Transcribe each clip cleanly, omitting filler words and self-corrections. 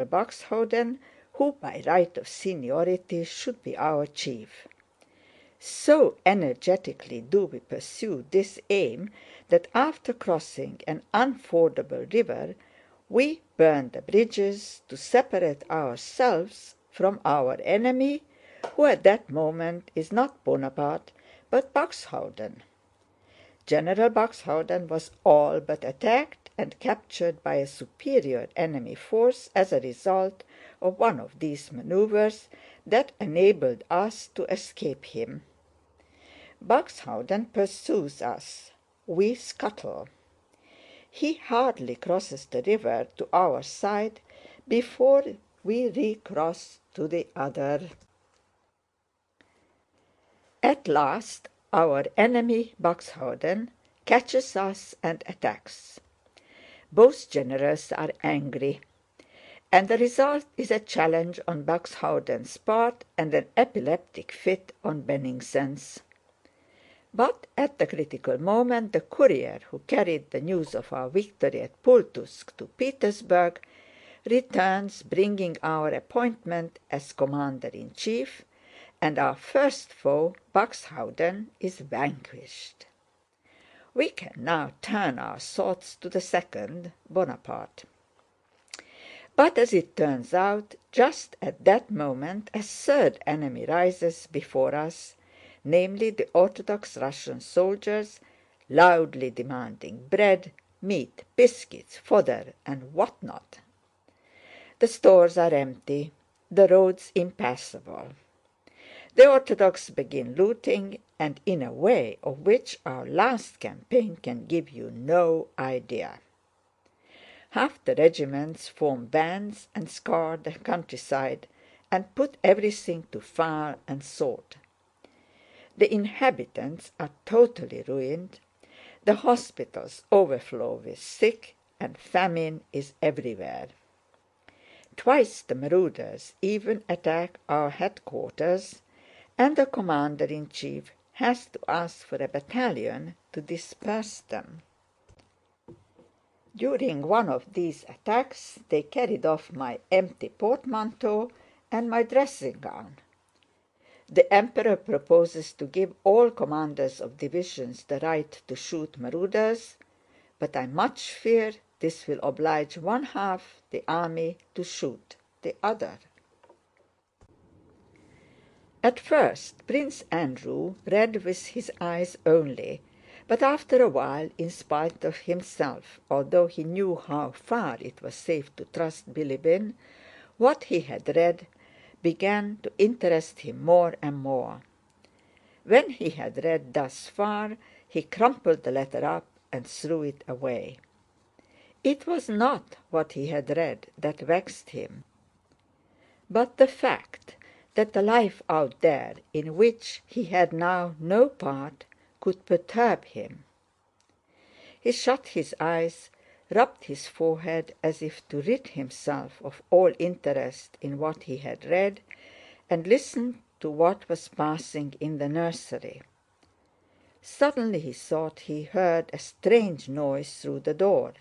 Buxhowden, who by right of seniority should be our chief. So energetically do we pursue this aim that after crossing an unfordable river, we burn the bridges to separate ourselves from our enemy, who at that moment is not Bonaparte, but Buxhowden. General Buxhowden was all but attacked and captured by a superior enemy force as a result of one of these maneuvers that enabled us to escape him. Buxhowden pursues us. We scuttle. He hardly crosses the river to our side before we recross to the other. At last our enemy Buxhowden catches us and attacks. Both generals are angry, and the result is a challenge on Buxhowden's part and an epileptic fit on Benningsen's. But at the critical moment the courier who carried the news of our victory at Pultusk to Petersburg returns bringing our appointment as commander-in-chief, and our first foe, Buxhowden, is vanquished. We can now turn our thoughts to the second, Bonaparte. But as it turns out, just at that moment a third enemy rises before us, namely the Orthodox Russian soldiers, loudly demanding bread, meat, biscuits, fodder, and what not. The stores are empty, the roads impassable. The Orthodox begin looting, and in a way of which our last campaign can give you no idea. Half the regiments form bands and scour the countryside and put everything to fire and sword. The inhabitants are totally ruined, the hospitals overflow with sick, and famine is everywhere. Twice the marauders even attack our headquarters, and the commander-in-chief has to ask for a battalion to disperse them. During one of these attacks they carried off my empty portmanteau and my dressing gown. The Emperor proposes to give all commanders of divisions the right to shoot marauders, but I much fear this will oblige one half the army to shoot the other. At first Prince Andrew read with his eyes only, but after a while, in spite of himself, although he knew how far it was safe to trust Bilíbin, what he had read began to interest him more and more. When he had read thus far, he crumpled the letter up and threw it away. It was not what he had read that vexed him, but the fact that the life out there, in which he had now no part, could perturb him. He shut his eyes, rubbed his forehead as if to rid himself of all interest in what he had read, and listened to what was passing in the nursery. Suddenly he thought he heard a strange noise through the door.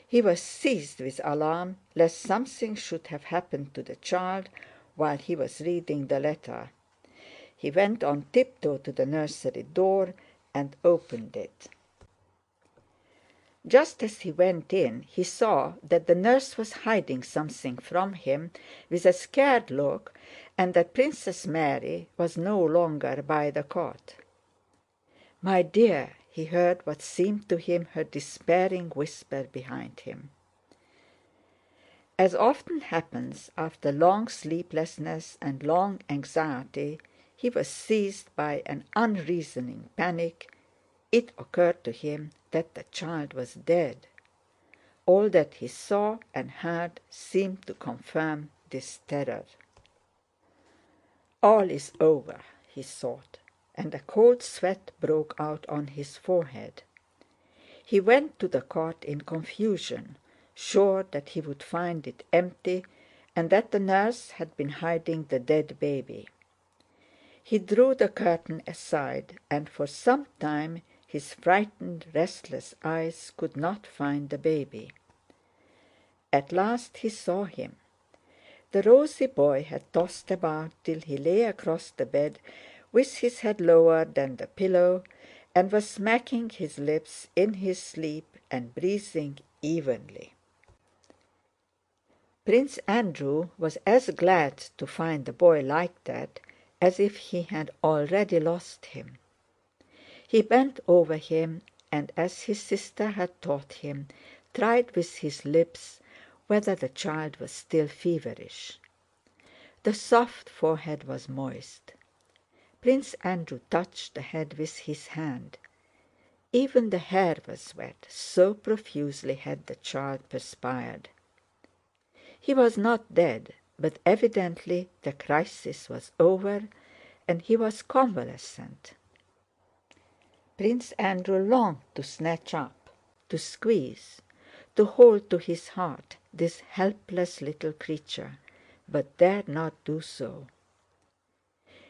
He was seized with alarm lest something should have happened to the child while he was reading the letter. He went on tiptoe to the nursery door and opened it. Just as he went in, he saw that the nurse was hiding something from him with a scared look, and that Princess Mary was no longer by the cot. "My dear," he heard what seemed to him her despairing whisper behind him. As often happens after long sleeplessness and long anxiety, he was seized by an unreasoning panic. It occurred to him that the child was dead. All that he saw and heard seemed to confirm this terror. All is over, he thought, and a cold sweat broke out on his forehead. He went to the cot in confusion, sure that he would find it empty and that the nurse had been hiding the dead baby. He drew the curtain aside, and for some time his frightened, restless eyes could not find the baby. At last he saw him. The rosy boy had tossed about till he lay across the bed with his head lower than the pillow, and was smacking his lips in his sleep and breathing evenly. Prince Andrew was as glad to find the boy like that as if he had already lost him. He bent over him, and as his sister had taught him, tried with his lips whether the child was still feverish. The soft forehead was moist. Prince Andrew touched the head with his hand. Even the hair was wet, so profusely had the child perspired. He was not dead, but evidently the crisis was over, and he was convalescent. Prince Andrew longed to snatch up, to squeeze, to hold to his heart this helpless little creature, but dared not do so.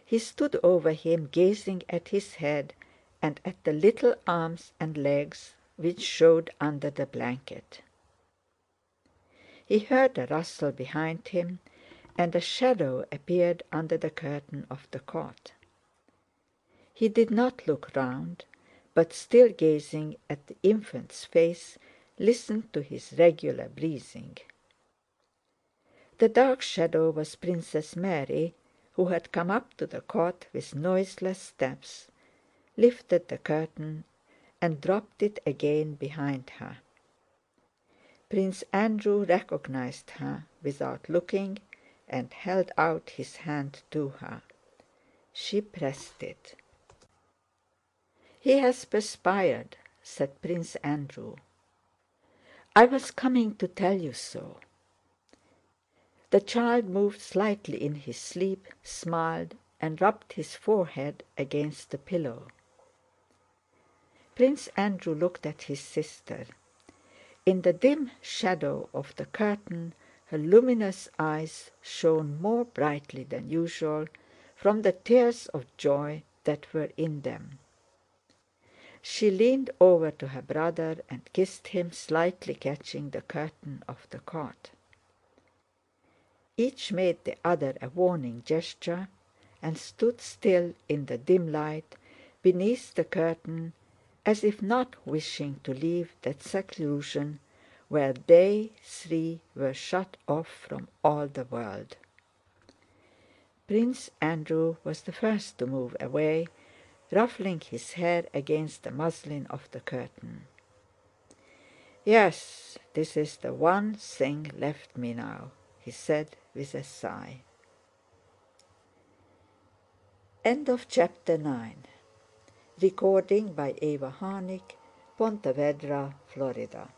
He stood over him, gazing at his head and at the little arms and legs which showed under the blanket. He heard a rustle behind him, and a shadow appeared under the curtain of the cot. He did not look round, but still gazing at the infant's face, listened to his regular breathing. The dark shadow was Princess Mary, who had come up to the cot with noiseless steps, lifted the curtain, and dropped it again behind her. Prince Andrew recognized her without looking and held out his hand to her. She pressed it. "He has perspired," said Prince Andrew. "I was coming to tell you so." The child moved slightly in his sleep, smiled, and rubbed his forehead against the pillow. Prince Andrew looked at his sister. In the dim shadow of the curtain her luminous eyes shone more brightly than usual from the tears of joy that were in them. She leaned over to her brother and kissed him, slightly catching the curtain of the cot. Each made the other a warning gesture and stood still in the dim light beneath the curtain, as if not wishing to leave that seclusion where they three were shut off from all the world. Prince Andrew was the first to move away, ruffling his hair against the muslin of the curtain. "Yes, this is the one thing left me now," he said with a sigh. End of chapter 9. Recording by Eva Harnick, Ponte Vedra, Florida.